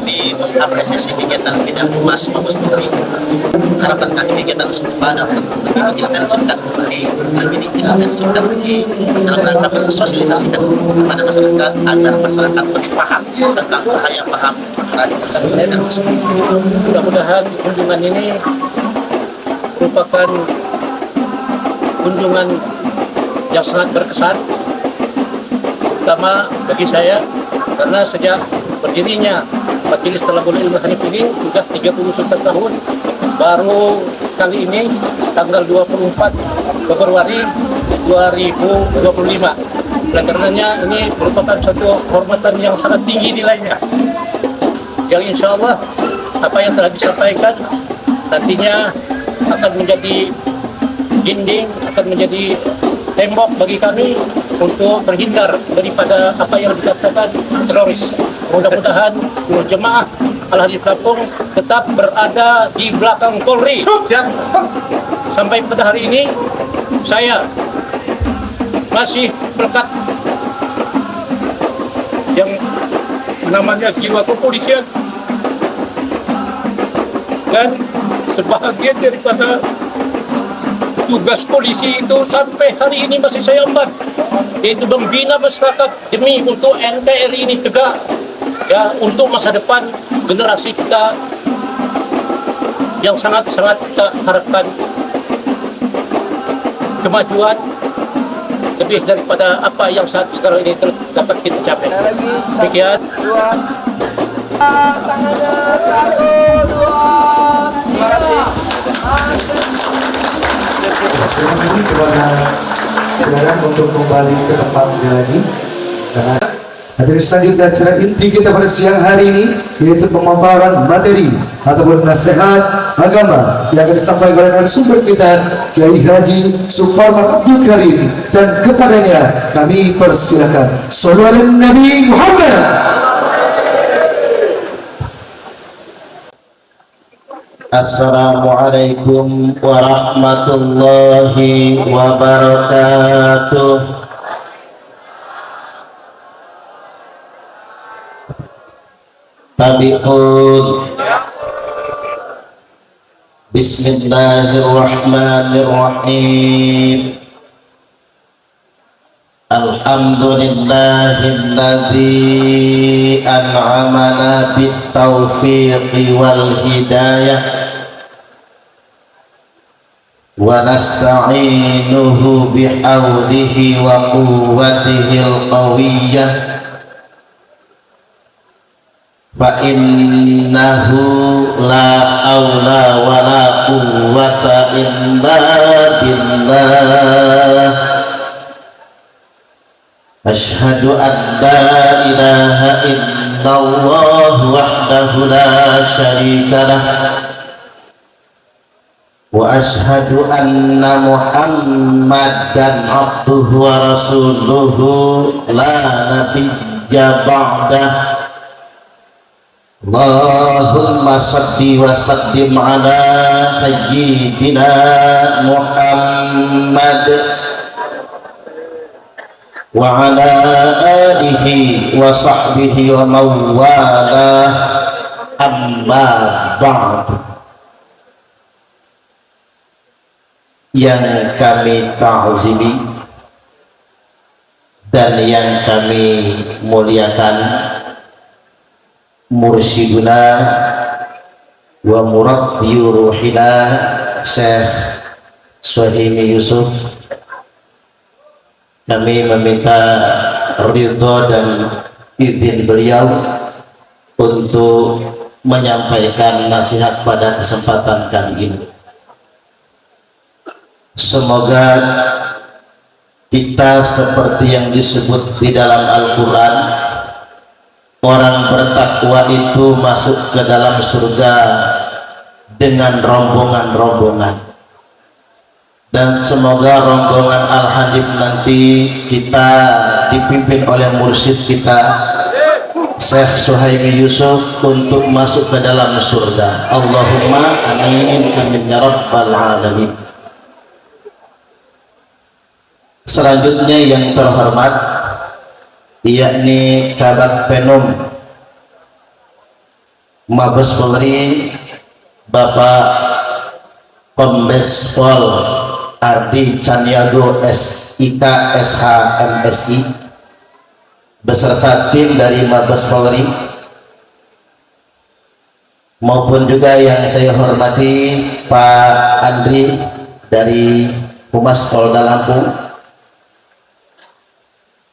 kami mengapresiasi kegiatan bidang humas Mabes Polri. Harapan kami kegiatan serupa dapat lebih diintensifkan kembali, dalam rangka mensosialisasikan kepada masyarakat agar masyarakat paham tentang bahaya paham radikalisme dan terorisme. Mudah-mudahan kunjungan ini merupakan kunjungan yang sangat berkesan, terutama bagi saya karena sejak berdirinya Majelis Thalabul Ilmi Hanif ini sudah 39 tahun. Baru kali ini tanggal 24 Februari 2025. Oleh karenanya ini merupakan satu kehormatan yang sangat tinggi nilainya, yang insya Allah apa yang telah disampaikan nantinya akan menjadi dinding, akan menjadi tembok bagi kami untuk terhindar daripada apa yang dikatakan teroris. Mudah-mudahan seluruh jemaah Al-Hadis Lampung tetap berada di belakang Polri. Sampai pada hari ini saya masih melekat yang namanya jiwa kepolisian, dan sebahagian daripada tugas polisi itu sampai hari ini masih saya emban, yaitu membina masyarakat demi untuk NKRI ini tegak, ya, untuk masa depan generasi kita yang sangat-sangat kita harapkan kemajuan lebih daripada apa yang saat sekarang ini dapat kita capai. Demikian. Tangannya 1, 2, 3. Terima kasih kepada silakan untuk kembali ke tempatnya lagi. Karena hadirin selanjutnya acara inti kita pada siang hari ini yaitu pemaparan materi ataupun nasihat agama yang akan disampaikan oleh sumber kita Kiai Haji Suparman Abdul Karim, dan kepadanya kami persilakan. Sallallahu alaihi Nabi Muhammad. Assalamualaikum warahmatullahi wabarakatuh. Tabi'un. Bismillahirrahmanirrahim. Alhamdulillahilladzi an'amana bit-taufiqi wal hidayah wa nasta'inuhu bihawlihi wa quwwatihil qawiyyah fa innahu la hawla wa la quwwata illa billah. Ashhadu an la ilaha illallah wahdahu la syarika lah wa ashhadu anna Muhammadan abduhu wa rasuluhu la nabiyya ba'dah. Allahumma salli wa sallim ala sayyidina Muhammad wa ala alihi wa sahbihi wa mawalah, amma ba'd. Yang kami ta'zimi dan yang kami muliakan mursyiduna wa murabbi ruhina Syekh Suhaimi Yusuf, kami meminta ridho dan izin beliau untuk menyampaikan nasihat pada kesempatan kali ini. Semoga kita seperti yang disebut di dalam Al-Quran, orang bertakwa itu masuk ke dalam surga dengan rombongan-rombongan. Dan semoga rombongan Al-Hadib nanti kita dipimpin oleh mursyid kita Syekh Suhaimi Yusuf untuk masuk ke dalam surga. Allahumma amin amin ya rabbal alamin. Selanjutnya yang terhormat, yakni Kabag Penum Mabes Polri Bapak Kombes Pol Ardi Caniago SIK SH MSI beserta tim dari Mabes Polri, maupun juga yang saya hormati Pak Andri dari Humas Polda Lampung,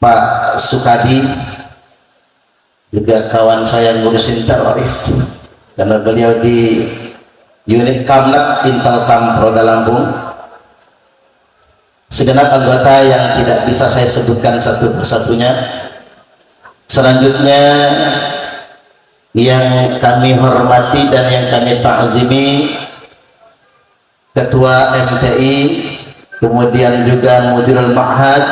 Pak Sukadi, juga kawan saya ngurusin teroris karena beliau di unit Kamlet Intelkam Polda Lampung, segenap anggota yang tidak bisa saya sebutkan satu persatunya. Selanjutnya yang kami hormati dan yang kami ta'zimi Ketua MTI, kemudian juga Mudirul Ma'had,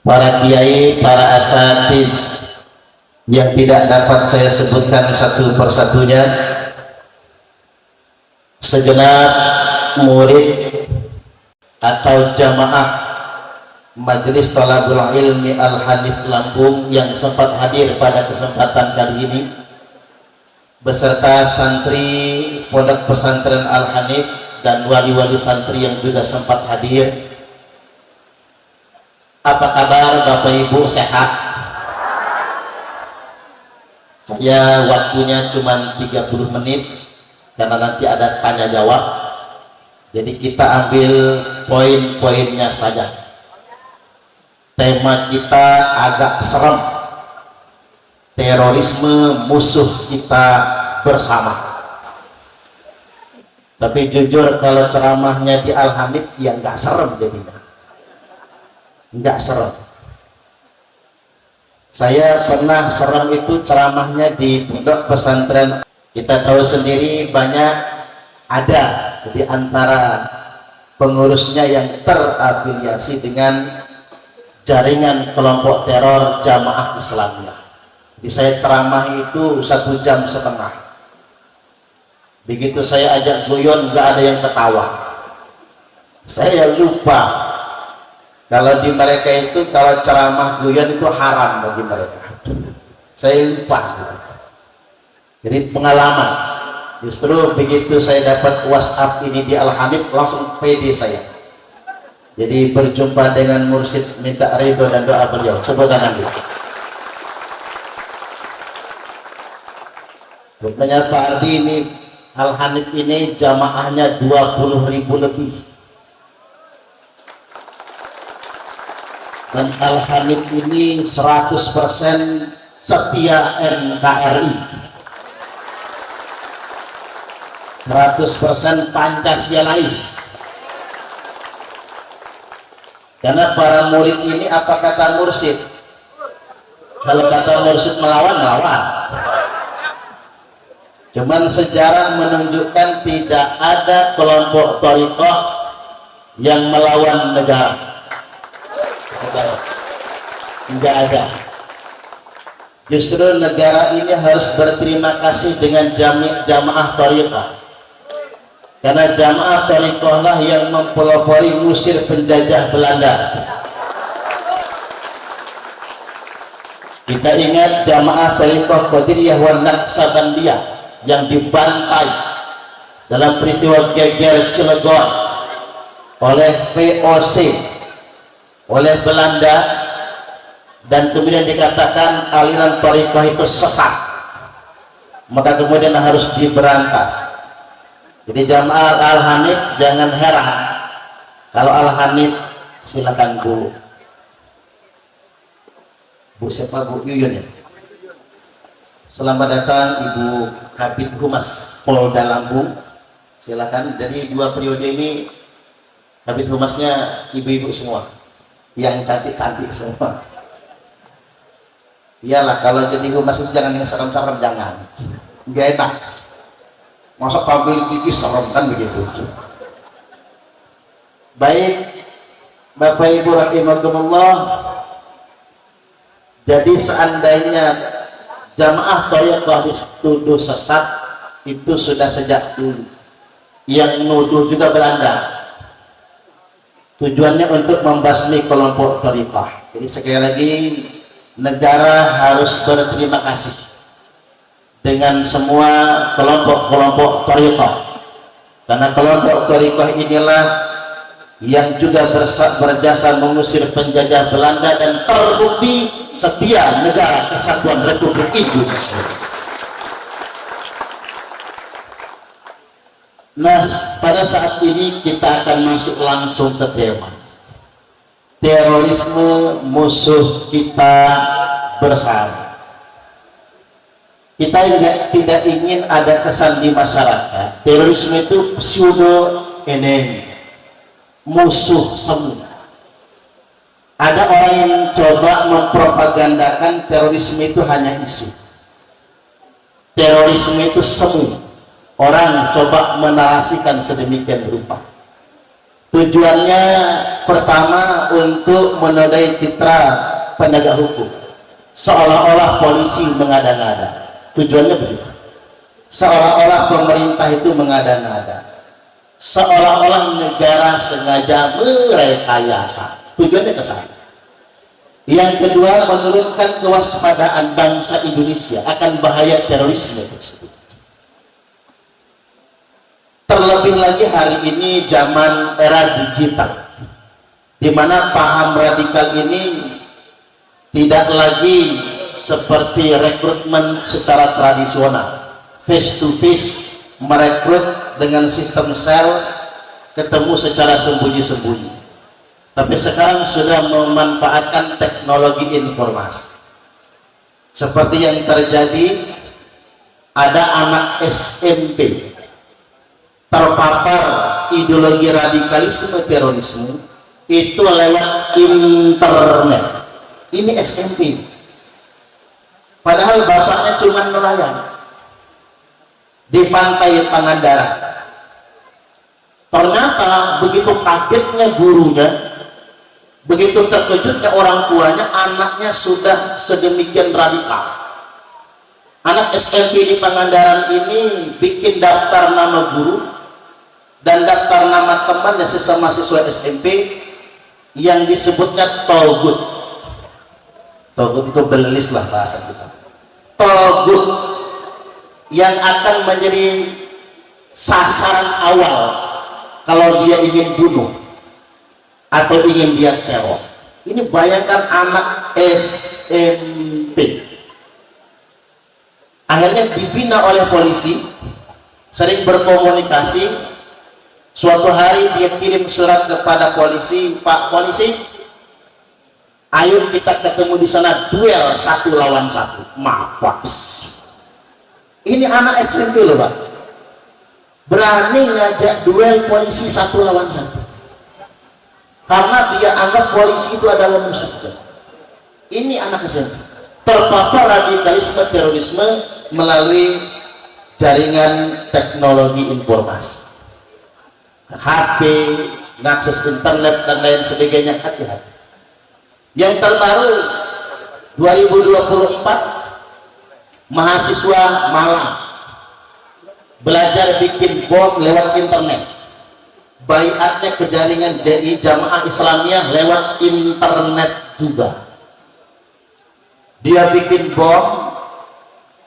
para kiai, para asatidz yang tidak dapat saya sebutkan satu persatunya, segenap murid atau jamaah Majelis Thalabul Ilmi Al-Hanif Lampung yang sempat hadir pada kesempatan kali ini, beserta santri Pondok Pesantren Al-Hanif dan wali-wali santri yang juga sempat hadir. Apa kabar Bapak Ibu, sehat? Saya waktunya cuma 30 menit karena nanti ada tanya jawab, jadi kita ambil poin-poinnya saja. Tema kita agak serem, terorisme musuh kita bersama. Tapi jujur kalau ceramahnya di Al-Hanif ya nggak serem, jadinya nggak serem. Saya pernah serem itu ceramahnya di Pondok Pesantren. Kita tahu sendiri banyak ada di antara pengurusnya yang terafiliasi dengan jaringan kelompok teror Jamaah Islamiyah. Jadi saya ceramah itu 1,5 jam. Begitu saya ajak guyon nggak ada yang ketawa. Saya lupa kalau di mereka itu kalau ceramah guyon itu haram bagi mereka. Saya lupa. Jadi pengalaman. Justru begitu saya dapat WhatsApp ini di Al-Hanif, langsung pede saya. Jadi berjumpa dengan mursyid, minta ridho dan doa beliau. Tepuk tangan dulu. Rupanya Pak Ardi ini Al-Hanif ini jamaahnya 20.000 lebih. Dan Al-Hanif ini 100% setia NKRI, 100% Pancasilais. Karena para murid ini apa kata mursyid? Kalau kata mursyid melawan, melawan. Cuman sejarah menunjukkan tidak ada kelompok thariqah yang melawan negara. Enggak ada. Justru negara ini harus berterima kasih dengan jamaah thariqah. Karena jamaah thariqah lah yang mempelopori ngusir penjajah Belanda. Kita ingat jamaah thariqah Qadiriyah wa Naqsabandiyah yang dibantai dalam peristiwa geger Cilegon oleh VOC, oleh Belanda, dan kemudian dikatakan aliran thariqah itu sesat, maka kemudian harus diberantas. Jadi jamaah Al-Hanif jangan heran kalau Al-Hanif, silakan Bu siapa, Bu Yuyun ya. Selamat datang Ibu Kabid Humas Polda Lampung, silakan. Jadi 2 periode ini Kabid Humasnya ibu-ibu semua, yang cantik-cantik semua. Iyalah, kalau jadi humas itu jangan yang serem-serem, jangan, nggak enak. Masa tampil tinggi serem kan begitu. Baik Bapak Ibu rahimakumullah, jadi seandainya jamaah thariqah dituduh sesat, itu sudah sejak dulu. Yang nuduh juga Belanda, tujuannya untuk membasmi kelompok thariqah. Jadi sekali lagi negara harus berterima kasih dengan semua kelompok-kelompok thariqah, karena kelompok thariqah inilah yang juga berjasa mengusir penjajah Belanda dan terbukti setia negara kesatuan Republik Indonesia. Nah, pada saat ini kita akan masuk langsung ke tema terorisme, musuh kita bersama. Kita tidak ingin ada kesan di masyarakat terorisme itu pseudo enemy, musuh semu. Ada orang yang coba mempropagandakan terorisme itu hanya isu, terorisme itu semu. Orang coba menarasikan sedemikian rupa. Tujuannya pertama untuk menodai citra penegak hukum, seolah-olah polisi mengada-ngada. Tujuannya begitu, seolah-olah pemerintah itu mengada-ngada, seolah-olah negara sengaja merekayasa. Tujuannya ke sana. Yang kedua, menurunkan kewaspadaan bangsa Indonesia akan bahaya terorisme tersebut. Terlebih lagi hari ini zaman era digital, di mana paham radikal ini tidak lagi seperti rekrutmen secara tradisional, face to face merekrut dengan sistem sel, ketemu secara sembunyi-sembunyi. Tapi sekarang sudah memanfaatkan teknologi informasi. Seperti yang terjadi, ada anak SMP terpapar ideologi radikalisme terorisme itu lewat internet. Ini SMP, padahal bapaknya cuma nelayan di pantai Pangandaran. Ternyata begitu kagetnya gurunya, begitu terkejutnya orang tuanya, anaknya sudah sedemikian radikal. Anak SMP di Pangandaran ini bikin daftar nama guru dan daftar nama temannya sesama siswa SMP yang disebutnya togut. Togut itu belis lah bahasa kita. Togut yang akan menjadi sasaran awal kalau dia ingin bunuh atau ingin dia teror. Ini bayangkan anak SMP. Akhirnya dibina oleh polisi, sering berkomunikasi. Suatu hari dia kirim surat kepada polisi, Pak Polisi, ayo kita ketemu di sana, duel 1 lawan 1. Mapas. Ini anak SMP loh Pak, berani ngajak duel polisi 1 lawan 1, karena dia anggap polisi itu adalah musuhnya. Ini anak SMP terpapar radikalisme terorisme melalui jaringan teknologi informasi, HP, ngakses internet dan lain sebagainya. Hati-hati. Yang terbaru 2024, mahasiswa Malang belajar bikin bom lewat internet. Baiatnya ke jaringan JI Jamaah Islamiyah lewat internet juga. Dia bikin bom,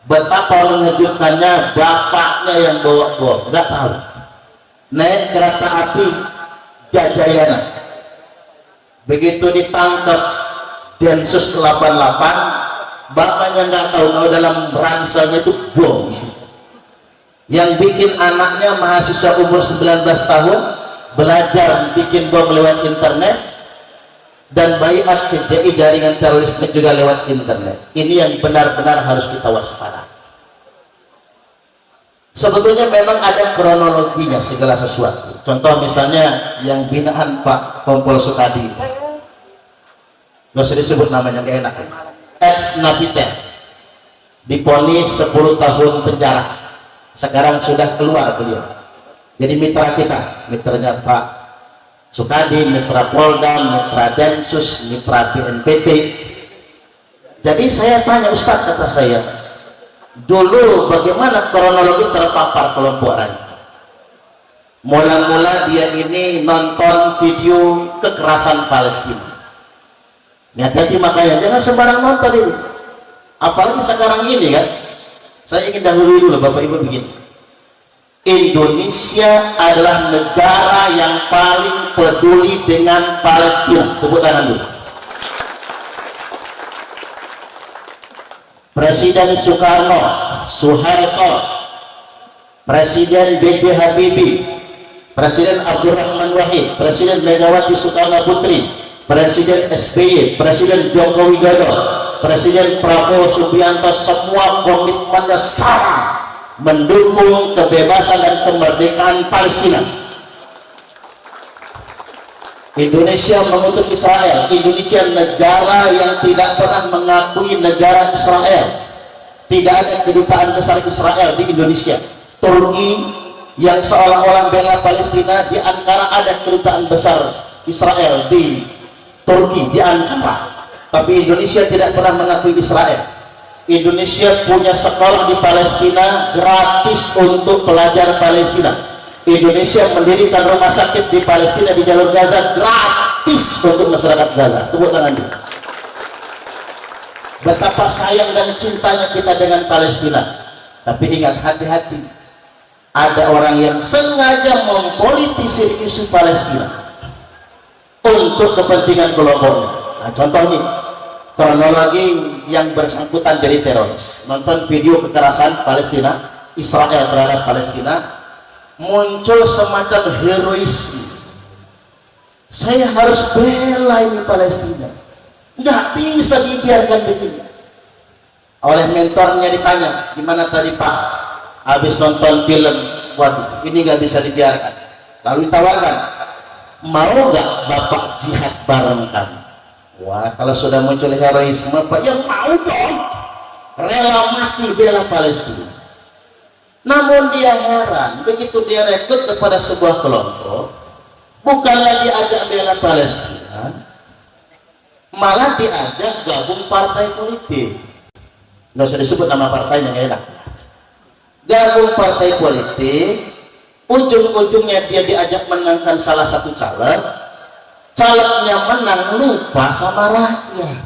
betapa mengejutkannya, bapaknya yang bawa bom, nggak tahu. Naik kereta api Gajayana, begitu ditangkap Densus 88, bapaknya nggak tahu kalau dalam ranselnya itu bom. Yang bikin anaknya mahasiswa umur 19 tahun belajar bikin bom lewat internet dan baiat ke JI jaringan terorisme juga lewat internet. Ini yang benar-benar harus kita waspada. Sebetulnya memang ada kronologinya segala sesuatu. Contoh misalnya yang binaan Pak Kompol Sukadi, nggak usah disebut namanya, gak enak, ex-napiter, diponis 10 tahun penjara. Sekarang sudah keluar beliau, jadi mitra kita, mitranya Pak Sukadi, mitra Polda, mitra Densus, mitra BNPT. Jadi saya tanya, Ustadz, kata saya, dulu bagaimana kronologi terpapar kelompok radikal? Mula-mula dia ini nonton video kekerasan Palestina. Hati-hati makanya, jangan sembarang nonton ini. Apalagi sekarang ini kan, Saya ingin dahului dulu Bapak Ibu begini. Indonesia adalah negara yang paling peduli dengan Palestina. Tepuk tangan dulu. Presiden Soekarno, Soeharto, Presiden B.J. Habibie, Presiden Abdurrahman Wahid, Presiden Megawati Soekarno Putri, Presiden SBY, Presiden Joko Widodo, Presiden Prabowo Subianto, semua komitmennya sama mendukung kebebasan dan kemerdekaan Palestina. Indonesia mengutuk Israel. Indonesia negara yang tidak pernah mengakui negara Israel. Tidak ada kedutaan besar Israel di Indonesia. Turki yang seolah-olah bela Palestina, di Ankara ada kedutaan besar Israel di Turki, di Ankara. Tapi Indonesia tidak pernah mengakui Israel. Indonesia punya sekolah di Palestina gratis untuk pelajar Palestina. Indonesia mendirikan rumah sakit di Palestina di jalur Gaza gratis untuk masyarakat Gaza. Tepuk tangan dulu. Betapa sayang dan cintanya kita dengan Palestina. Tapi ingat, hati-hati. Ada orang yang sengaja mempolitisir isu Palestina untuk kepentingan kelompoknya. Nah, contoh nih, kronologi yang bersangkutan dari teroris. Nonton video kekerasan Palestina, Israel terhadap Palestina, muncul semacam heroisme. Saya harus bela ini Palestina, nggak bisa dibiarkan begini. Oleh mentornya ditanya, gimana tadi Pak, habis nonton film, waduh ini nggak bisa dibiarkan. Lalu ditawarkan, mau nggak Bapak jihad bareng kami? Wah, kalau sudah muncul heroisme Pak, yang mau dong, rela mati bela Palestina. Namun dia heran, begitu dia rekrut kepada sebuah kelompok, bukannya diajak bela Palestina, malah diajak gabung partai politik. Nggak usah disebut nama partainya, nggak enak. Gabung partai politik, ujung-ujungnya dia diajak menangkan salah satu caleg, calegnya menang, lupa sama rakyat.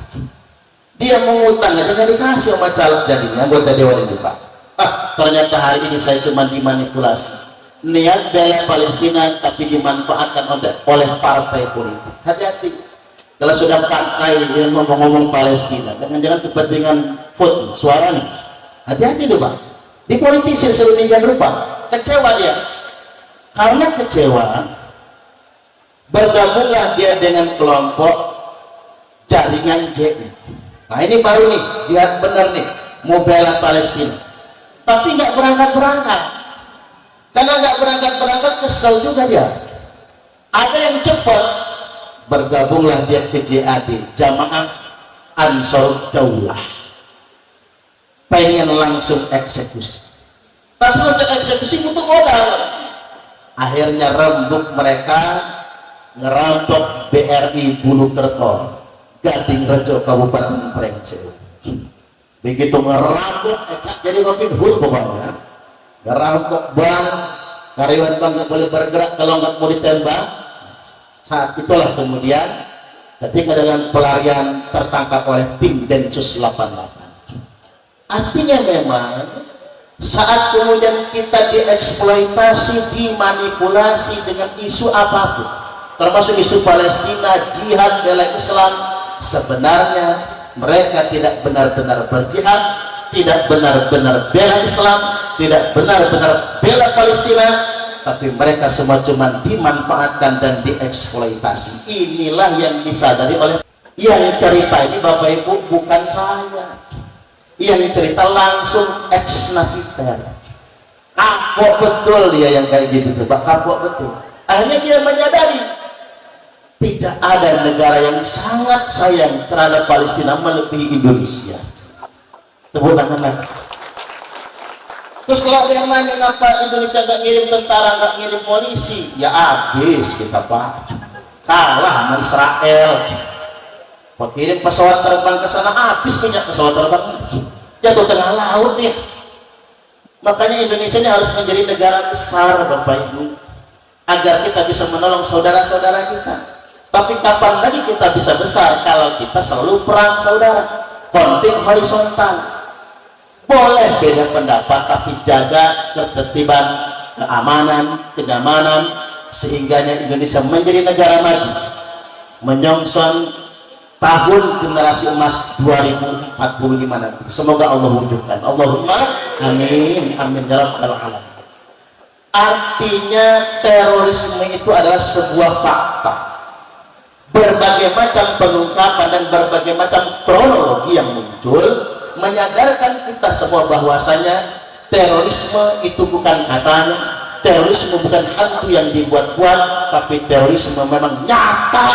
Dia mengutang aja nggak dikasih sama caleg jadinya anggota dewan ini Pak. Ternyata hari ini saya cuma dimanipulasi. Niat bela Palestina tapi dimanfaatkan oleh partai politik. Hati-hati. Kalau sudah partai yang ngomong-ngomong Palestina, jangan kepentingan vote, suara nih. Hati-hati tuh Pak. Dipolitisir sedemikian rupa. Kecewa dia. Karena kecewa, bergabunglah dia dengan kelompok jaringan JI. Nah ini baru nih, jihad benar nih, mau bela Palestina. Tapi nggak berangkat-berangkat. Karena nggak berangkat-berangkat, kesel juga dia. Ada yang cepat, bergabunglah dia ke JAD, Jamaah Ansor Daulah. Pengen langsung eksekusi. Tapi untuk eksekusi butuh modal. Akhirnya rembuk mereka, ngerampok BRI Bulukerto, Gadingrejo, Kabupaten Prengse. Begitu ngerampok, jadi Robin Hood pokoknya. Ngerampok bank, karyawan bank nggak boleh bergerak kalau nggak mau ditembak. Saat itulah kemudian ketika dengan pelarian tertangkap oleh tim Densus 88. Artinya memang saat kemudian kita dieksploitasi, dimanipulasi dengan isu apapun, termasuk isu Palestina, jihad bela Islam, sebenarnya mereka tidak benar-benar berjihad, tidak benar-benar bela Islam, tidak benar-benar bela Palestina, tapi mereka semua cuma dimanfaatkan dan dieksploitasi. Inilah yang disadari oleh yang cerita ini Bapak Ibu bukan saya, yang cerita langsung ex napiter. Kapok betul dia yang kayak gitu tuh Pak, kapok betul. Akhirnya dia menyadari tidak ada negara yang sangat sayang terhadap Palestina melebihi Indonesia. Tepuk tangan lagi. Terus kalau ada yang nanya kenapa Indonesia nggak ngirim tentara, nggak ngirim polisi, ya habis kita Pak, kalah sama Israel. Mau kirim pesawat terbang ke sana, habis minyak pesawat terbang, jatuh tengah laut dia. Makanya Indonesia ini harus menjadi negara besar Bapak Ibu, agar kita bisa menolong saudara-saudara kita. Tapi kapan lagi kita bisa besar kalau kita selalu perang saudara, konflik horizontal. boleh beda pendapat tapi jaga ketertiban, keamanan, kenyamanan, sehingganya Indonesia menjadi negara maju menyongsong tahun generasi emas 2045 nanti. Semoga Allah wujudkan. Allahumma amin amin ya rabbal alamin. Artinya terorisme itu adalah sebuah fakta. Berbagai macam pengungkapan dan berbagai macam kronologi yang muncul menyadarkan kita semua bahwasanya terorisme itu bukan katanya, terorisme bukan hantu yang dibuat-buat, tapi terorisme memang nyata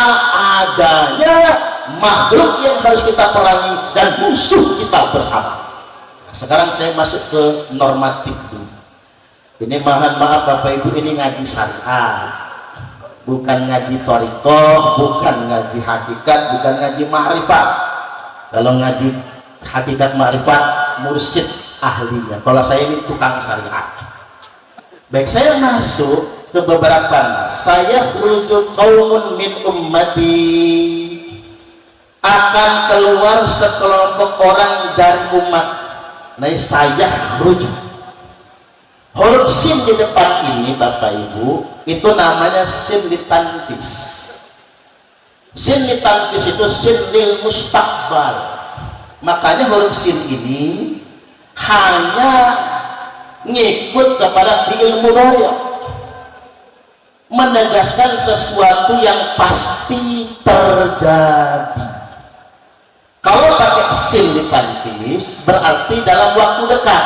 adanya, makhluk yang harus kita perangi dan musuh kita bersama. Sekarang saya masuk ke normatif dulu. Ini mohon maaf Bapak Ibu, ini ngaji syariah, bukan ngaji thariqah, bukan ngaji hakikat, bukan ngaji ma'rifat. Kalau ngaji hakikat ma'rifat mursyid ahlinya, kalau saya ini tukang syariat. Baik, saya masuk ke beberapa. Saya rujuk qaumun min ummati, akan keluar sekelompok orang dari umat. Nah, saya rujuk. Huruf sin di depan ini Bapak Ibu itu namanya sin litanfis. Sin litanfis itu sin lil mustaqbal. Makanya huruf sin ini hanya ngikut kepada fi'il mudhari', menegaskan sesuatu yang pasti terjadi. Kalau pakai sin litanfis berarti dalam waktu dekat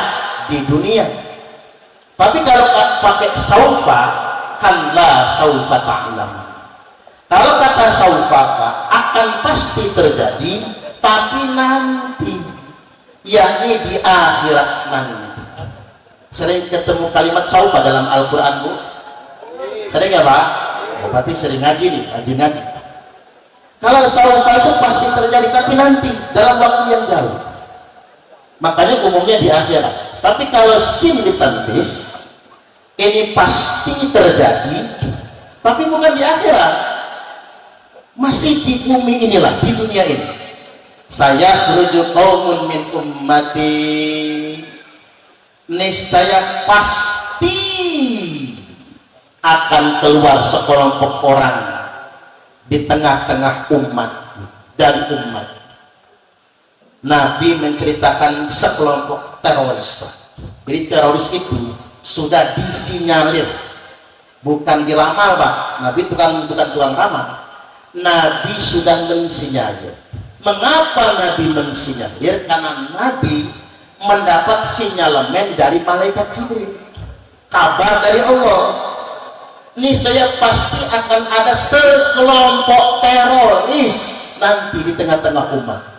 di dunia. Tapi kalau pakai saufa, kan la saufa ta'lam. Kalau kata saufa akan pasti terjadi, tapi nanti, yakni di akhirat nanti. Sering ketemu kalimat saufa dalam Al-Quran, Bu? Sering ya Pak? Berarti sering ngaji nih, ngaji. Kalau saufa itu pasti terjadi, tapi nanti dalam waktu yang jauh. Makanya umumnya di akhirat. Tapi kalau sin litanfis ini pasti terjadi, tapi bukan di akhirat, masih di bumi inilah, di dunia ini. Saya rujuk qaumun min ummati, niscaya pasti akan keluar sekelompok orang di tengah-tengah umat dan umat. Nabi menceritakan sekelompok teroris. Jadi teroris itu sudah disinyalir, bukan diramal Pak. Nabi bukan tukang ramal. Nabi sudah mensinyalir. Mengapa Nabi mensinyalir? Karena Nabi mendapat sinyalemen dari malaikat Jibril, kabar dari Allah. Niscaya pasti akan ada sekelompok teroris nanti di tengah-tengah umat.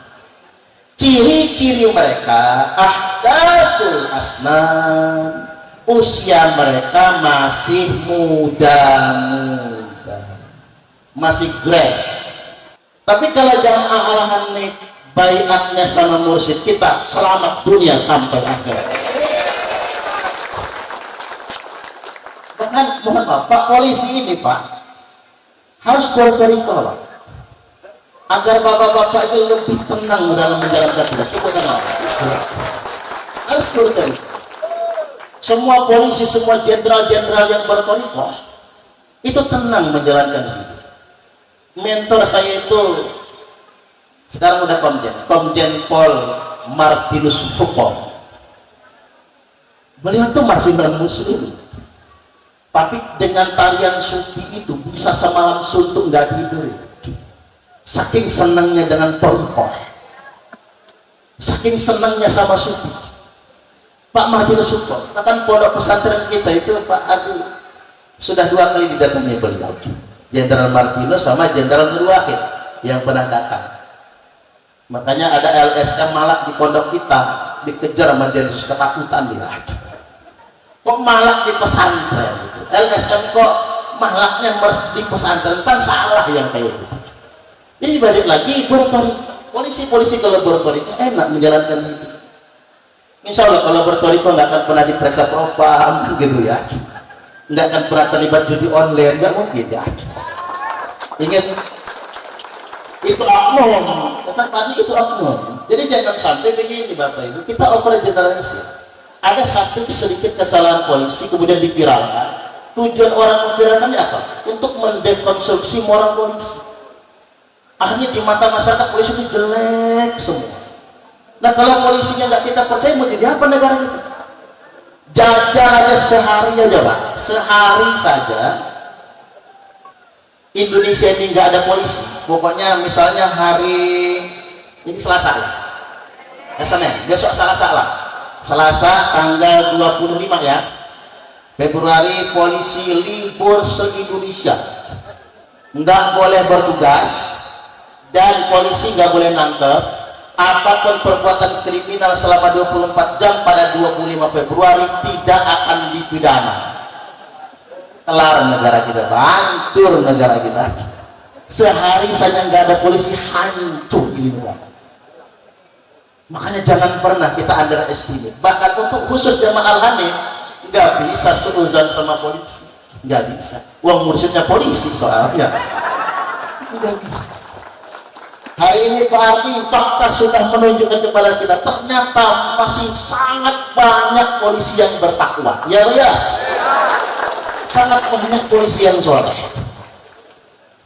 Ciri-ciri mereka ahdatul asnan, usia mereka masih muda, masih grace. Tapi kalau jamaah alahan nih baiatnya sama mursyid kita, selamat dunia sampai akhir. Bahkan mohon maaf, Pak polisi ini Pak harus berkorikor Pak, agar bapak-bapak itu lebih tenang dalam menjalankan tugas. Itu benar. Harus berkorikor. Semua polisi, semua jenderal-jenderal yang berkorikor itu tenang menjalankan hidup. Mentor saya itu sekarang udah Komjen Pol Martinus Hukum. Beliau tuh masih muslim, tapi dengan tarian sufi itu bisa semalam suntuk nggak tidur. Saking senangnya dengan korikor, saking senangnya sama sufi. Pak Martinus Hukum, bahkan pondok pesantren kita itu Pak Adi sudah 2 kali didatangi beliau. Jenderal Martinus sama Jenderal Nur Wahid yang pernah datang. Makanya ada LSM Malak di pondok kita dikejar sama Densus ketakutan dia. Kok Malak di pesantren? LSM kok Malaknya di pesantren, kan salah yang kayak itu. Jadi balik lagi polisi-polisi kalau bertoriko enak menjalankan hidup. Insya Allah kalau bertoriko nggak akan pernah diperiksa propam gitu ya. Nggak akan pernah terlibat judi online, nggak mungkin ya. itu oknum, tetap tadi itu oknum. Jadi jangan sampai begini Bapak Ibu, kita over generalisir. Ada satu sedikit kesalahan polisi kemudian dipiralkan. Tujuan orang memviralkannya apa? Untuk mendekonstruksi moral polisi. Akhirnya di mata masyarakat polisi itu jelek semua. Nah kalau polisinya nggak kita percaya, mau jadi apa negara kita? Jajarnya sehari aja Pak, sehari saja Indonesia ini nggak ada polisi. Pokoknya misalnya hari ini Selasa ya, Senin, besok Selasa lah, Selasa tanggal 25 ya Februari, polisi libur se-Indonesia, nggak boleh bertugas dan polisi nggak boleh nangkep apapun perbuatan kriminal selama 24 jam pada 25 Februari tidak akan dipidana. Kelar negara kita, hancur negara kita. Sehari saja nggak ada polisi, hancur ini negara. Makanya jangan pernah kita underestimate. Bahkan untuk khusus jamaah al-Hanif nggak bisa seuzon sama polisi, nggak bisa. Uang muridnya polisi soalnya, nggak bisa. Hari ini Pak Ardi fakta sudah menunjukkan kepada kita ternyata masih sangat banyak polisi yang bertakwa, ya ya, sangat banyak polisi yang soleh.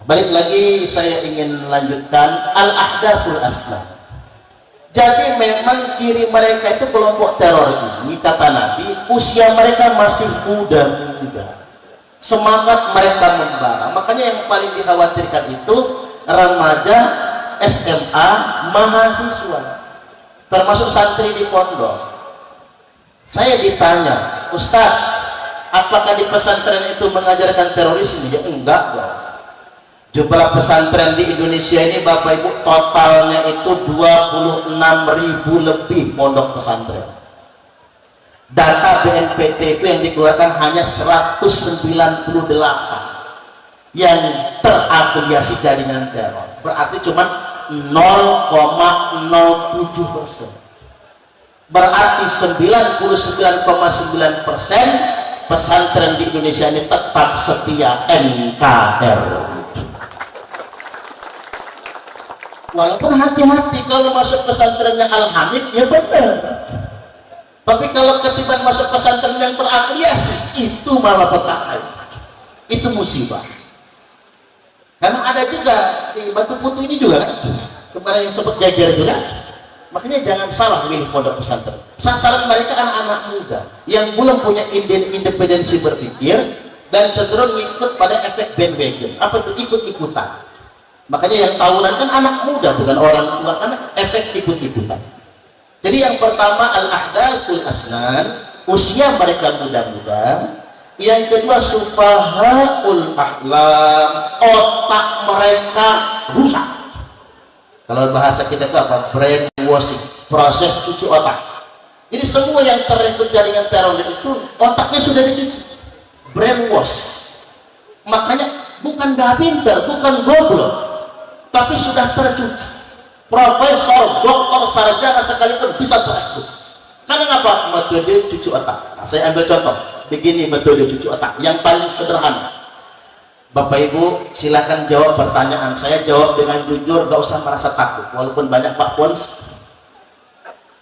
Balik lagi saya ingin lanjutkan al-ahdathul aslam. Jadi memang ciri mereka itu kelompok teror ini kata Nabi usia mereka masih muda-muda, semangat mereka membara. Makanya yang paling dikhawatirkan itu remaja, SMA, mahasiswa, termasuk santri di pondok. Saya ditanya, Ustadz, apakah di pesantren itu mengajarkan terorisme? Ya enggak dong. Jumlah pesantren di Indonesia ini Bapak Ibu totalnya itu 26.000 lebih pondok pesantren. Data BNPT itu yang dikeluarkan hanya 198 yang terafiliasi jaringan teror. Berarti cuma 0,07%. Berarti 99,9% pesantren di Indonesia ini tetap setia NKRI. Walaupun hati-hati kalau masuk pesantrennya Al-Hanif ya benar, tapi kalau ketiban masuk pesantren yang terafiliasi itu malah petaka, itu musibah. Karena ada juga di Batu Putu ini juga kemarin yang sempat jajar juga. Makanya jangan salah milih pondok pesantren. Sasaran mereka anak-anak muda yang belum punya independensi berpikir dan cenderung ikut pada efek bandwagon. Apa itu ikut-ikutan? Makanya yang tawuran kan anak muda bukan orang tua, karena efek ikut-ikutan. Jadi yang pertama al-ahdathul asnan, usia mereka muda-muda. Yang kedua sufahaul ahlam, otak mereka rusak. Kalau bahasa kita itu apa? Brainwashing, proses cuci otak. Jadi semua yang terrekrut jaringan teror itu otaknya sudah dicuci, brainwash. Makanya bukan gak pintar, bukan goblok, tapi sudah tercuci. Profesor, doktor, sarjana sekalipun bisa terekrut. Karena apa? Metode cuci otak. Nah, saya ambil contoh. Begini metode cuci otak yang paling sederhana. Bapak Ibu silakan jawab pertanyaan saya, jawab dengan jujur, gak usah merasa takut walaupun banyak Pak Polisi.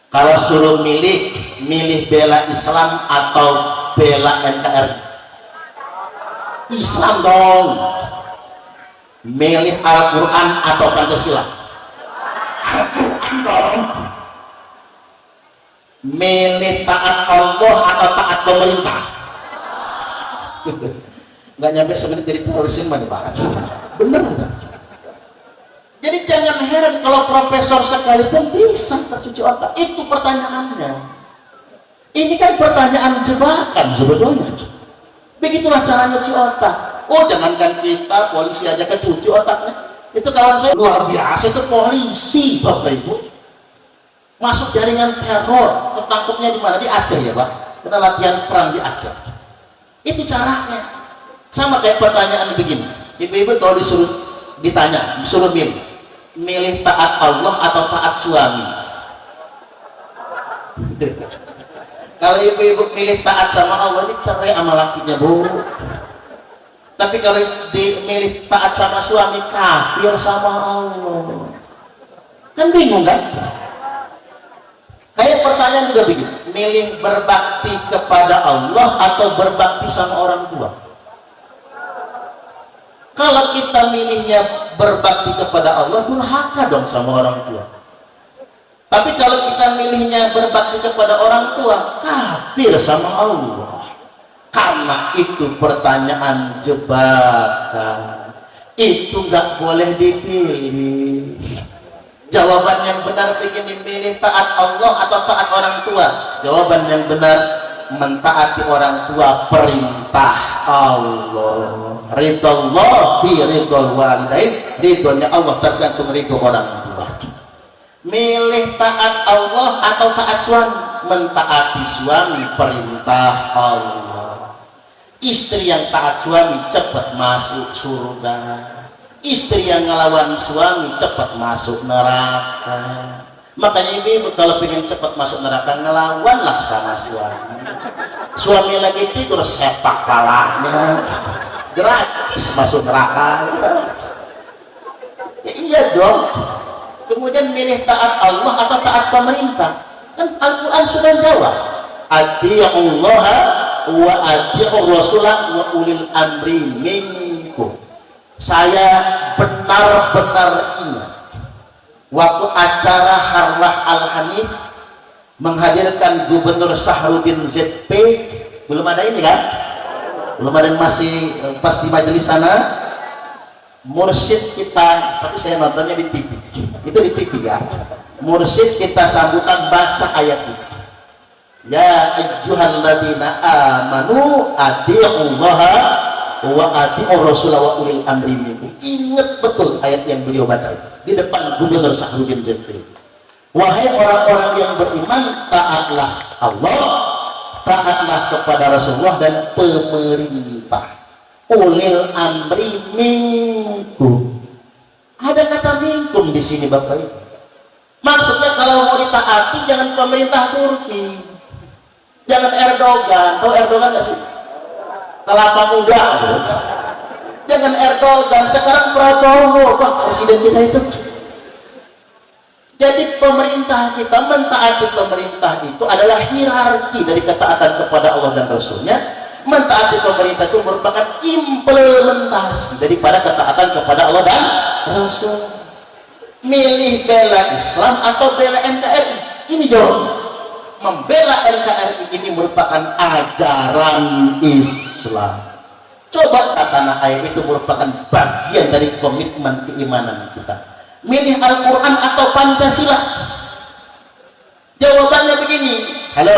Kalau suruh milih bela Islam atau bela NKRI? Islam dong. Milih Al-Quran atau Pancasila? Al-Quran dong. Milih taat Allah atau taat pemerintah? Nggak nyampe semenit jadi terorisme nih Pak. Bener gitu. Jadi jangan heran kalau profesor sekalipun bisa tercuci otak. Itu pertanyaannya. Ini kan pertanyaan jebakan sebetulnya. Begitulah cara nyuci otak. Oh jangankan kita, polisi aja kecuci otaknya. Itu kawan saya luar biasa, itu polisi Bapak Ibu. Masuk jaringan teror, ketangkupnya di mana? Di Aceh ya Pak. Kita latihan perang di Aceh. Itu caranya. Sama kayak pertanyaan begini, ibu-ibu kalau disuruh milih taat Allah atau taat suami. Kalau ibu-ibu milih taat sama Allah, ini cerai sama lakinya Bu. Tapi kalau dimilih taat sama suami, kafir sama Allah. Kan bingung kan? Kayak pertanyaan juga begini, milih berbakti kepada Allah atau berbakti sama orang tua? Kalau kita milihnya berbakti kepada Allah, durhaka dong sama orang tua. Tapi kalau kita milihnya berbakti kepada orang tua, kafir sama Allah. Karena itu pertanyaan jebakan. Itu nggak boleh dipilih. Jawaban yang benar begini, milih taat Allah atau taat orang tua? Jawaban yang benar, mentaati orang tua perintah Allah. Ridallah fi ridal walidain, ridhonya Allah tergantung ridho orang tua. Milih taat Allah atau taat suami? Mentaati suami perintah Allah. Istri yang taat suami cepat masuk surga. Istri yang ngelawan suami cepat masuk neraka. Makanya ibu kalau pengen cepat masuk neraka, ngelawanlah sama suami. Suami lagi tidur, sepak palanya, gratis masuk neraka. Ya, iya dong. Kemudian milih taat Allah atau taat pemerintah? Kan Al-Quran sudah jawab, ati'ullah wa ati'ur rasulah wa ulil amri minkum. Saya benar-benar ingat waktu acara Harlah Al-Hanif menghadirkan Gubernur Sahrudin ZP, belum ada ini kan? Belum ada, masih pas di majelis sana. Mursyid kita, tapi saya nontonnya di TV, itu di TV ya. Mursyid kita sambutan baca ayat itu, ya ayyuhalladzina amanu ati'ullaha wa ati'ur rasulah wa ulil amri minkum. Ingat betul ayat yang beliau baca itu di depan Gubernur Sahrudin ZP. Wahai orang-orang yang beriman, taatlah Allah, taatlah kepada Rasulullah dan pemerintah. Ulil amri minkum. Ada kata minkum di sini Bapak Ibu. Maksudnya kalau mau ditaati jangan pemerintah Turki, jangan Erdogan. Tahu Erdogan nggak sih? Kelapa muda. Jangan Erdogan. Sekarang Prabowo, Pak Presiden kita itu. Jadi pemerintah kita, mentaati pemerintah itu adalah hierarki dari ketaatan kepada Allah dan Rasulnya. Mentaati pemerintah itu merupakan implementasi daripada ketaatan kepada Allah dan Rasul. Milih bela Islam atau bela NKRI? Ini jawabnya. Membela NKRI ini merupakan ajaran Islam. Coba tanah air itu merupakan bagian dari komitmen keimanan kita. Milih Al-Quran atau Pancasila? Jawabannya begini. Halo?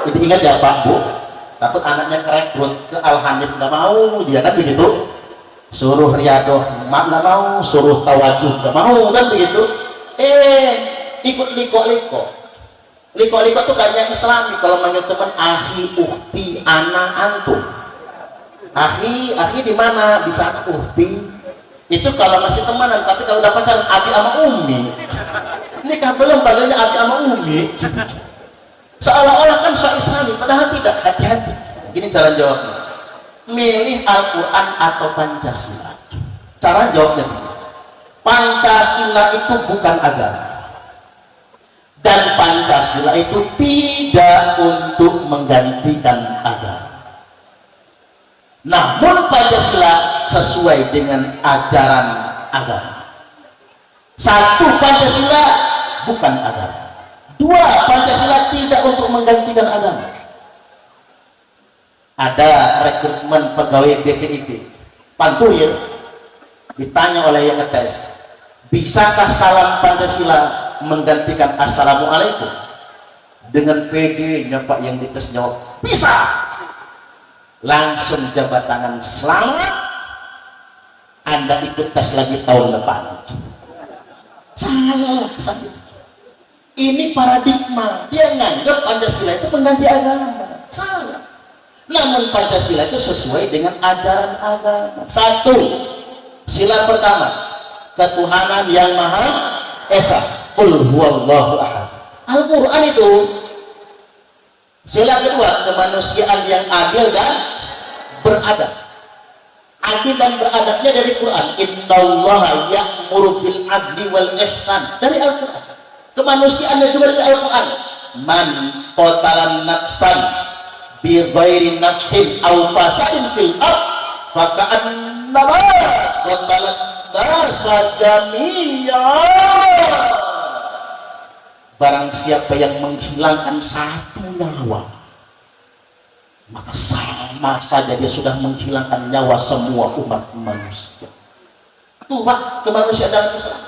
Itu ingat ya Pak Bu? Takut anaknya kerekrut ke Al-Hanif, nggak mau dia kan begitu. Suruh riadoh, mak nggak mau. Suruh tawajuh, nggak mau kan begitu. Ikut liko-liko. Liko-liko tuh kayaknya Islami. Kalau manggil teman akhi, ukhti, anak, antum. Akhi di mana? Di sana ukhti. Itu kalau masih temenan, tapi kalau udah pacaran abi sama umi. Nikah belum padahal abi sama umi. Seolah-olah kan soal Islami, padahal tidak. Hati-hati. Gini cara jawabnya. Milih Al-Quran atau Pancasila? Cara jawabnya begini. Pancasila itu bukan agama. Dan Pancasila itu tidak untuk menggantikan agama. Namun Pancasila sesuai dengan ajaran agama. Satu, Pancasila bukan agama. Dua, Pancasila tidak untuk menggantikan agama. Ada rekrutmen pegawai BPIP, Pantuil, ditanya oleh yang ngetes, bisakah salam Pancasila menggantikan Assalamualaikum? Dengan PD-nya Pak yang dites jawab, bisa. Langsung jabat tangan, selamat, Anda ikut tes lagi tahun depan. Salah. Ini paradigma, dia nganggap Pancasila itu pengganti agama. Salah. Namun Pancasila itu sesuai dengan ajaran agama. Satu, sila pertama, ketuhanan yang maha esa. Qul huwallahu ahad. Al-Quran itu. Sila kedua, kemanusiaan yang adil dan beradab. adil dan beradabnya dari Quran. Innallaha ya'muru bil adli wal ihsan, dari Al-Quran. Kemanusiaannya juga dari Al-Quran. Man qatalan nafsan bi ghairi nafsin aw fasadin fil ard faka'annama qatalan nasa jami'a. Barang siapa yang menghilangkan satu nyawa, maka sama saja dia sudah menghilangkan nyawa semua umat manusia. Tuh Pak, kemanusiaan dalam Islam.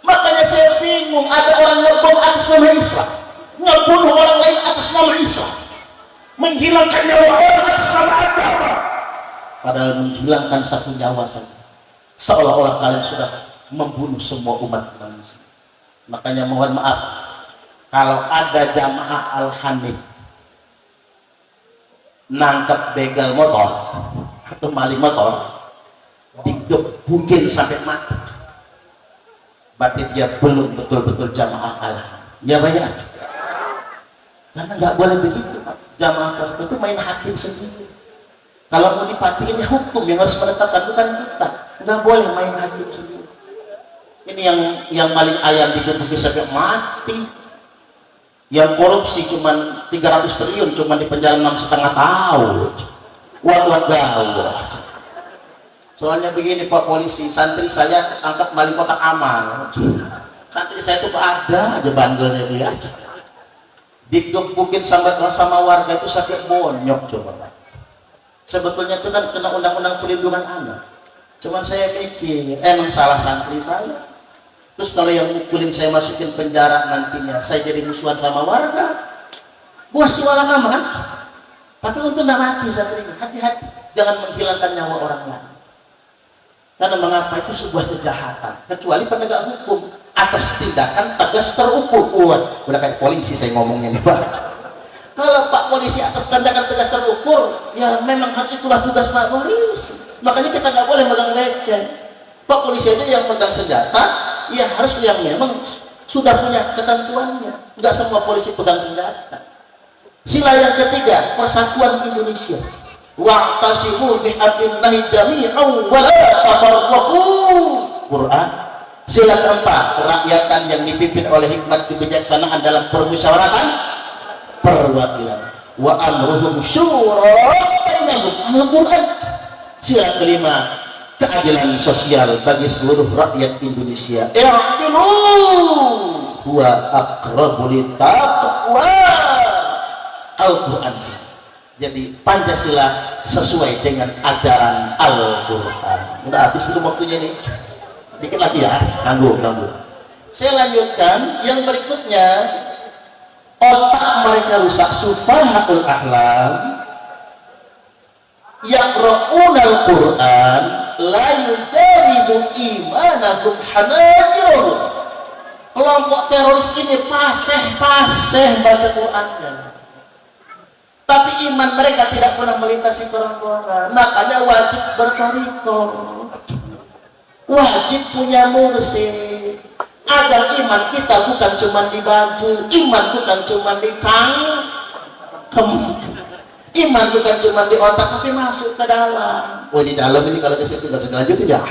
Makanya saya bingung, ada orang ngebom atas nama Islam, ngebunuh orang lain atas nama Islam, menghilangkan nyawa orang atas nama agama, padahal menghilangkan satu nyawa saja, seolah-olah kalian sudah membunuh semua umat manusia. Makanya mohon maaf, kalau ada jamaah Al-Hanif nangkep begal motor atau maling motor, digebukin sampai mati, berarti dia belum betul-betul jamaah Al-Hanif. Ya banyak, karena nggak boleh begitu Pak. Jamaah itu main hakim sendiri. Kalau mau dipatiin ya hukum yang harus menetapkan, bukan kita. Nggak boleh main hakim sendiri. Ini yang maling ayam digebukin sampai mati. Yang korupsi cuman 300 triliun cuman di penjara 6,5 tahun. Wah. Soalnya begini Pak polisi, santri saya tangkap maling kotak amal. Santri saya itu ada aja bandelnya itu ya. Digebukin sama warga itu sampai bonyok coba Pak. Sebetulnya itu kan kena undang-undang perlindungan anak. Cuman saya mikir, emang salah santri saya. Terus kalau yang mukulin saya masukin penjara nantinya, saya jadi musuhan sama warga. Buah si walang aman. Tapi untuk tidak mati santrinya, hati-hati, jangan menghilangkan nyawa orang lain. Karena mengapa itu sebuah kejahatan, kecuali penegak hukum atas tindakan tegas terukur. Udah kayak polisi saya ngomongnya nih Pak. Kalau Pak polisi atas tindakan tegas terukur, ya memang itulah tugas Pak polisi. Makanya kita nggak boleh megang beceng. Pak polisi aja yang megang senjata, ya harus yang memang sudah punya ketentuannya. Enggak semua polisi pegang senjata. Sila yang ketiga, persatuan Indonesia. Wa'tasimu bihablillahi jami'an wa la tafarraqu. Quran. Sila keempat, kerakyatan yang dipimpin oleh hikmat kebijaksanaan dalam permusyawaratan perwakilan. Wa amruhum syura bainahum. Al-Quran. Sila kelima, keadilan sosial bagi seluruh rakyat Indonesia. I'dilu huwa aqrabu littaqwa. Al-Quran sih. Jadi Pancasila sesuai dengan ajaran Al-Quran. Udah habis belum waktunya nih? Dikit lagi ya, tangguh. Saya lanjutkan yang berikutnya. Otak mereka rusak, sufahaul ahlam yaqra'unal Quran la yujarizu imanakum hanajiruhum. Kelompok teroris ini paseh baca Qurannya, tapi iman mereka tidak pernah melintasi Quran. Makanya wajib bertoriko, wajib punya mursyid, agar iman kita bukan cuma di baju, iman bukan cuma di cangkem, iman bukan cuma di otak, tapi masuk ke dalam. Di dalam ini kalau ke situ nggak sengaja tidak.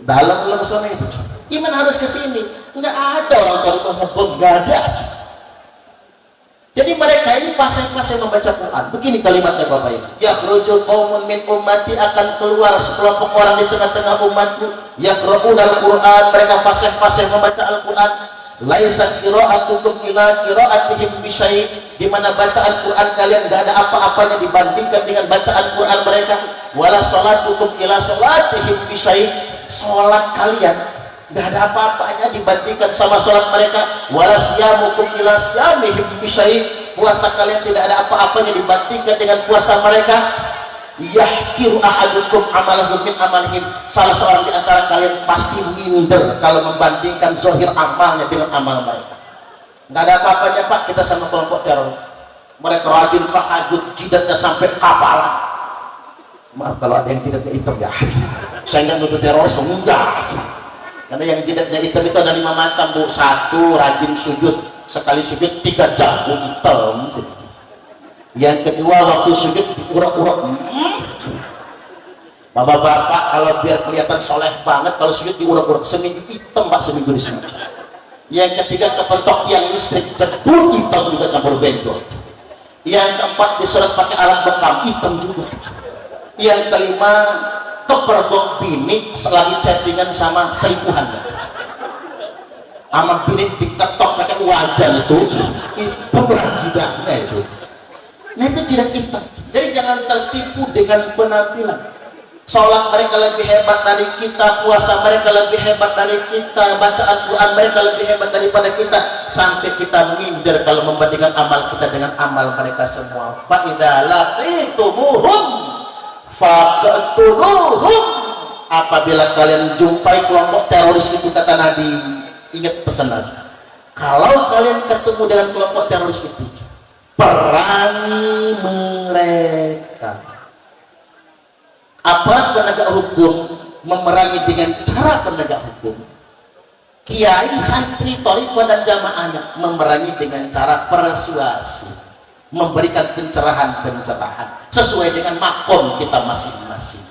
Dalam kalau ke sana itu, iman harus ke sini. Nggak ada orang kalau ngebom, nggak ada. Jadi mereka ini pasang-pasang membaca Quran. Begini kalimatnya Bapak Ibu. Yakhruju qaumun min ummati, akan keluar sekelompok orang di tengah-tengah umatku. Yaqra'unal Quran, mereka pasang-pasang membaca Al-Quran. Laisa qira'atukum ila qira'atihim bisyai', di mana bacaan Quran kalian enggak ada apa-apanya dibandingkan dengan bacaan Quran mereka. Wala salatukum ila salatihim bisyai', salat kalian enggak ada apa-apanya dibandingkan sama salat mereka. Wala siyamukum ila siyamihim bisyai', puasa kalian tidak ada apa-apanya dibandingkan dengan puasa mereka. Yahkiru ahadukum amalahu min amalihim, salah seorang di antara kalian pasti minder kalau membandingkan zahir amalnya dengan amal mereka. Nggak ada apa-apanya Pak kita sama kelompok teror. Mereka rajin tahajud, jidatnya sampai kapal. Maaf kalau ada yang jidatnya hitam ya, saya nggak nuduh teroris, enggak. Karena yang jidatnya hitam itu ada 5 macam Bu. 1, rajin sujud, sekali sujud 3 jam hitam. Yang kedua waktu sujud urak-urak. Bapak-bapak kalau biar kelihatan soleh banget, kalau sujud diurak-urak seminggu hitam Pak, seminggu di sini. Yang ketiga kepentok yang listrik jadul hitam juga campur benjol. Yang keempat disolat pakai alat bekam hitam juga. Yang kelima kepergok bini selagi chattingan sama selingkuhan. Sama bini diketok pakai wajan itu jidatnya itu. Nah itu jidat hitam. Jadi jangan tertipu dengan penampilan. Sholat mereka lebih hebat dari kita, puasa mereka lebih hebat dari kita, bacaan Quran mereka lebih hebat daripada kita, sampai kita minder kalau membandingkan amal kita dengan amal mereka semua. Fa idza laqitumuhum faqtuluhum. Apabila kalian jumpai kelompok teroris itu, kata Nabi, ingat pesanan, kalau kalian ketemu dengan kelompok teroris itu, perangi mereka. Aparat penegak hukum memerangi dengan cara penegak hukum. Kiai, santri, thariqah dan jamaahnya memerangi dengan cara persuasi, memberikan pencerahan-pencerahan sesuai dengan makom kita masing-masing.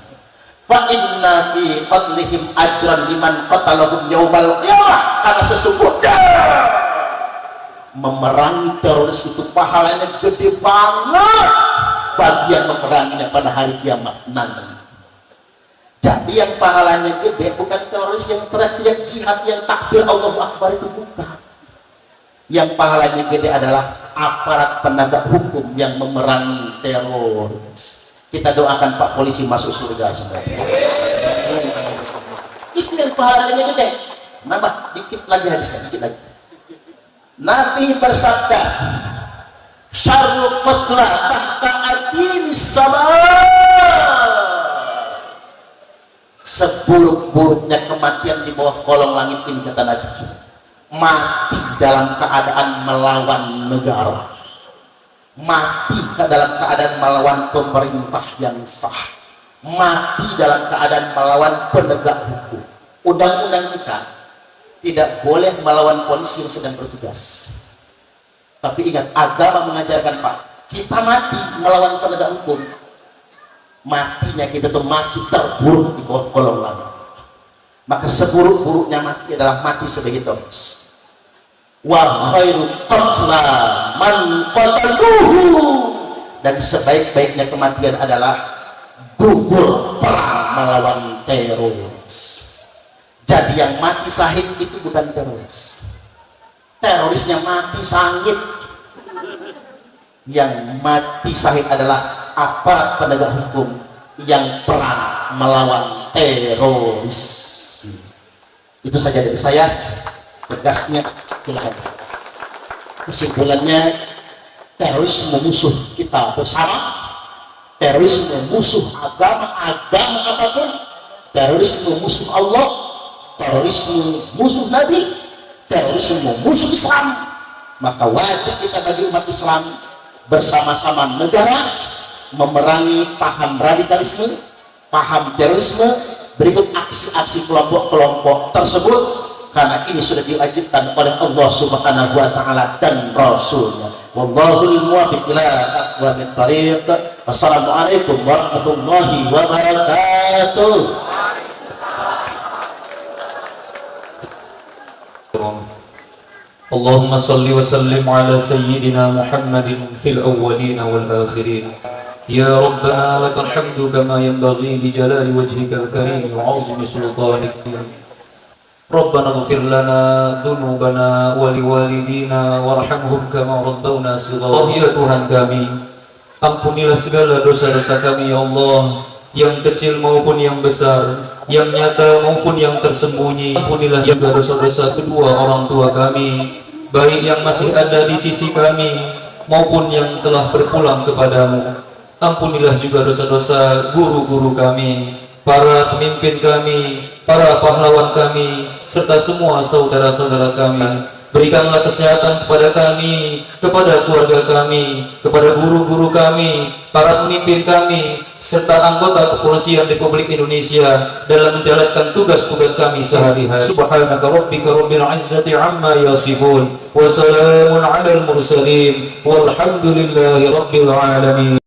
Fa inna fi qatlihim ajran liman qatalahum yaumal qiyamah, karena sesungguhnya memerangi teroris itu pahalanya gede banget bagi yang memeranginya pada hari kiamat nanti. Jadi yang pahalanya gede bukan teroris yang teriak jihad yang takbir Allahu Akbar, itu bukan. Yang pahalanya gede adalah aparat penegak hukum yang memerangi teroris. Kita doakan Pak Polisi masuk surga semua. Itu yang pahalanya gede. Nambah dikit lagi hadisnya, dikit lagi. Nabi bersabda, syarru qatla tahta adinis sama. Seburuk-buruknya kematian di bawah kolong langit ini, kata Nabi, mati dalam keadaan melawan negara, mati dalam keadaan melawan pemerintah yang sah, mati dalam keadaan melawan penegak hukum. Undang-undang kita tidak boleh melawan polisi yang sedang bertugas. Tapi ingat, agama mengajarkan Pak, kita mati melawan penegak hukum, matinya kita tuh mati terburuk di bawah kolong langit. Maka seburuk-buruknya mati adalah mati sebagai teroris. Wa khairu qatla man qataluhu, dan sebaik-baiknya kematian adalah gugur perang melawan teroris. Jadi yang mati syahid itu bukan teroris, terorisnya mati sangit. Yang mati syahid adalah aparat penegak hukum yang perang melawan teroris. Itu saja dari saya, tegasnya. Silakan. Kesimpulannya, terorisme musuh kita bersama, terorisme musuh agama apapun, terorisme musuh Allah, terorisme musuh Nabi, terorisme musuh Islam. Maka wajib kita bagi umat Islam bersama-sama negara memerangi paham radikalisme, paham terorisme, berikut aksi-aksi kelompok-kelompok tersebut, karena ini sudah diwajibkan oleh Allah Subhanahu wa taala dan Rasulnya. Wallahul muwaffiq ila aqwamit thariq. Wassalamualaikum warahmatullahi wabarakatuh. اللهم صل وسلم على سيدنا محمد في الأولين والآخرين. يا ربنا لك الحمد كما ينبغي لجلال وجهك الكريم وعظيم سلطانك. ربنا اغفر لنا ذنوبنا ولوالدينا وارحمهم كما ربونا صغارا. Ya Tuhan kami, ampunilah segala dosa-dosa kami ya Allah, yang kecil maupun yang besar, yang nyata maupun yang tersembunyi. Ampunilah juga dosa-dosa kedua orang tua kami, baik yang masih ada di sisi kami maupun yang telah berpulang kepadamu. Ampunilah juga dosa-dosa guru-guru kami, para pemimpin kami, para pahlawan kami, serta semua saudara-saudara kami. Berikanlah kesehatan kepada kami, kepada keluarga kami, kepada guru-guru kami, para pemimpin kami, serta anggota kepolisian Republik Indonesia dalam menjalankan tugas-tugas kami sehari-hari. Subhanaka rabbika rabbil izzati amma yasifun, wa salamun alal mursalin, walhamdulillahi rabbil alamin.